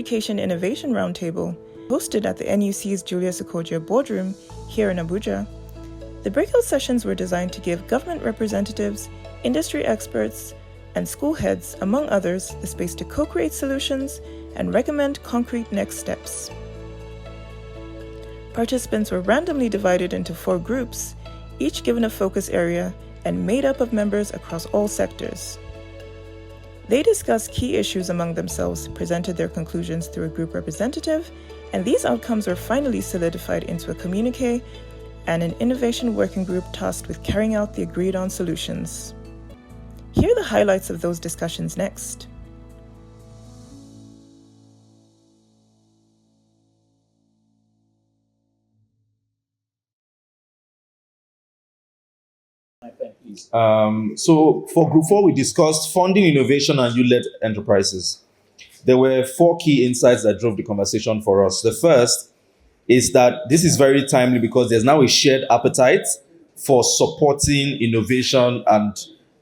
Education Innovation Roundtable, hosted at the NUC's Julius Okogie boardroom here in Abuja. The breakout sessions were designed to give government representatives, industry experts, and school heads, among others, the space to co-create solutions and recommend concrete next steps. Participants were randomly divided into 4 groups, each given a focus area and made up of members across all sectors. They discussed key issues among themselves, presented their conclusions through a group representative, and these outcomes were finally solidified into a communiqué and an innovation working group tasked with carrying out the agreed-on solutions. Here are the highlights of those discussions next. So for Group 4, we discussed funding innovation and youth-led enterprises. There were 4 key insights that drove the conversation for us. The first is that this is very timely because there's now a shared appetite for supporting innovation and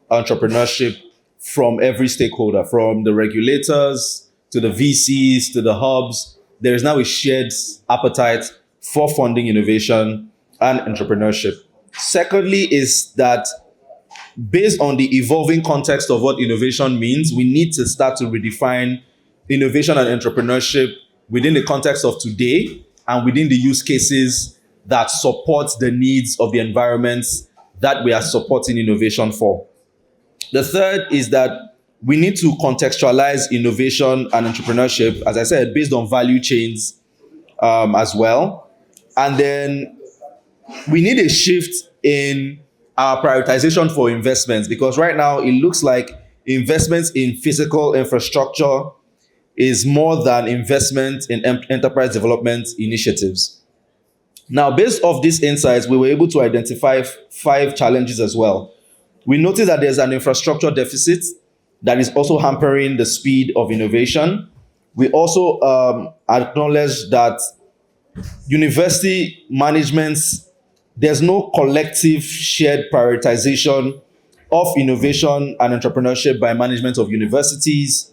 entrepreneurship from every stakeholder, from the regulators to the VCs to the hubs. There is now a shared appetite for funding innovation and entrepreneurship. Secondly is that based on the evolving context of what innovation means, we need to start to redefine innovation and entrepreneurship within the context of today and within the use cases that support the needs of the environments that we are supporting innovation for. The third is that we need to contextualize innovation and entrepreneurship, as I said, based on value chains as well. And then we need a shift in our prioritization for investments, because right now it looks like investments in physical infrastructure is more than investment in enterprise development initiatives. Now, based off these insights, we were able to identify 5 challenges as well. We noticed that there's an infrastructure deficit that is also hampering the speed of innovation. We also acknowledge that university managements, there's no collective shared prioritization of innovation and entrepreneurship by management of universities.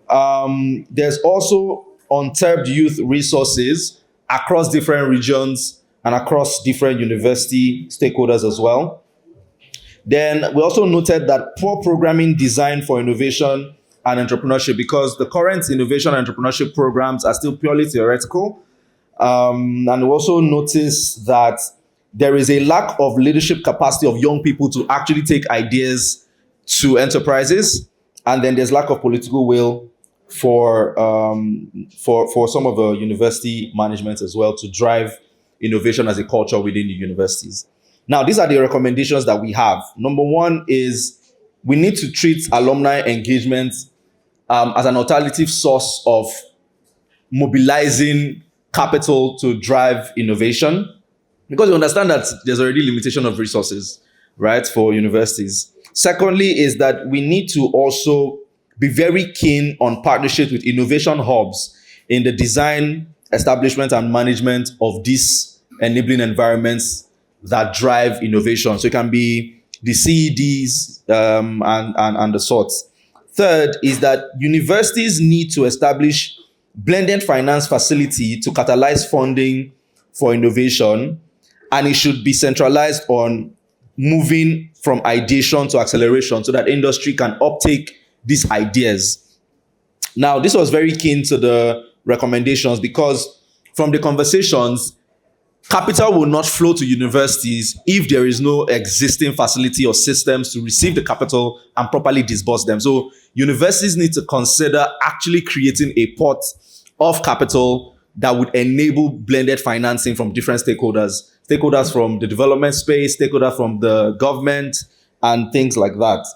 There's also untapped youth resources across different regions and across different university stakeholders as well. Then we also noted that poor programming design for innovation and entrepreneurship, because the current innovation and entrepreneurship programs are still purely theoretical. And we also noticed that there is a lack of leadership capacity of young people to actually take ideas to enterprises. And then there's lack of political will for some of the university management as well to drive innovation as a culture within the universities. Now, these are the recommendations that we have. Number 1 is we need to treat alumni engagement as an alternative source of mobilizing capital to drive innovation, because you understand that there's already limitation of resources, right, for universities. Secondly is that we need to also be very keen on partnerships with innovation hubs in the design, establishment, and management of these enabling environments that drive innovation. So it can be the CEDs and the sorts. Third is that universities need to establish blended finance facility to catalyze funding for innovation, and it should be centralized on moving from ideation to acceleration so that industry can uptake these ideas. Now, this was very keen to the recommendations because from the conversations, capital will not flow to universities if there is no existing facility or systems to receive the capital and properly disburse them. So universities need to consider actually creating a pot of capital that would enable blended financing from different stakeholders from the development space, stakeholders from the government, and things like that.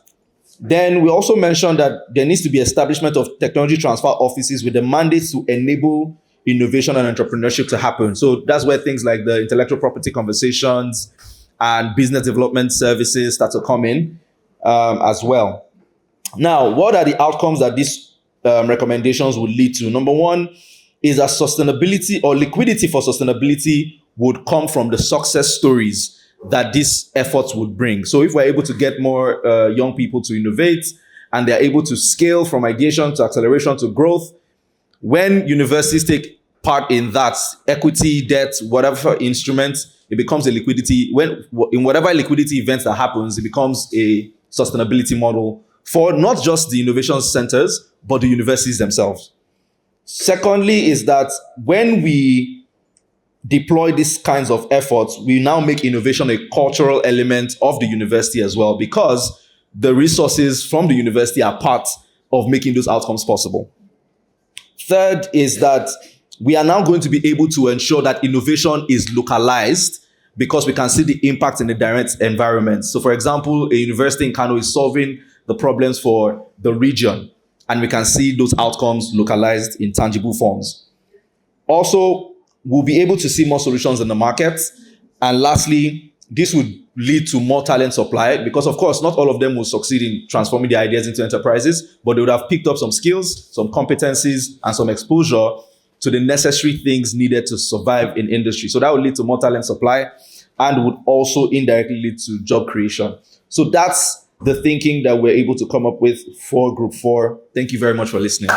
Then we also mentioned that there needs to be establishment of technology transfer offices with the mandates to enable innovation and entrepreneurship to happen. So that's where things like the intellectual property conversations and business development services start to come in as well. Now, what are the outcomes that these recommendations would lead to? Number 1 is that sustainability or liquidity for sustainability would come from the success stories that these efforts would bring. So if we're able to get more young people to innovate and they're able to scale from ideation to acceleration to growth, When universities take part in that, equity, debt, whatever instrument, it becomes a liquidity. When in whatever liquidity event that happens, it becomes a sustainability model for not just the innovation centers, but the universities themselves. Secondly, is that when we deploy these kinds of efforts, we now make innovation a cultural element of the university as well, because the resources from the university are part of making those outcomes possible. Third is that we are now going to be able to ensure that innovation is localized, because we can see the impact in the direct environment. So, for example, a university in Kano is solving the problems for the region, and we can see those outcomes localized in tangible forms. Also, we'll be able to see more solutions in the market. And lastly, this would lead to more talent supply, because, of course, not all of them will succeed in transforming their ideas into enterprises, but they would have picked up some skills, some competencies, and some exposure to the necessary things needed to survive in industry. So that would lead to more talent supply and would also indirectly lead to job creation. So that's the thinking that we're able to come up with for Group 4. Thank you very much for listening.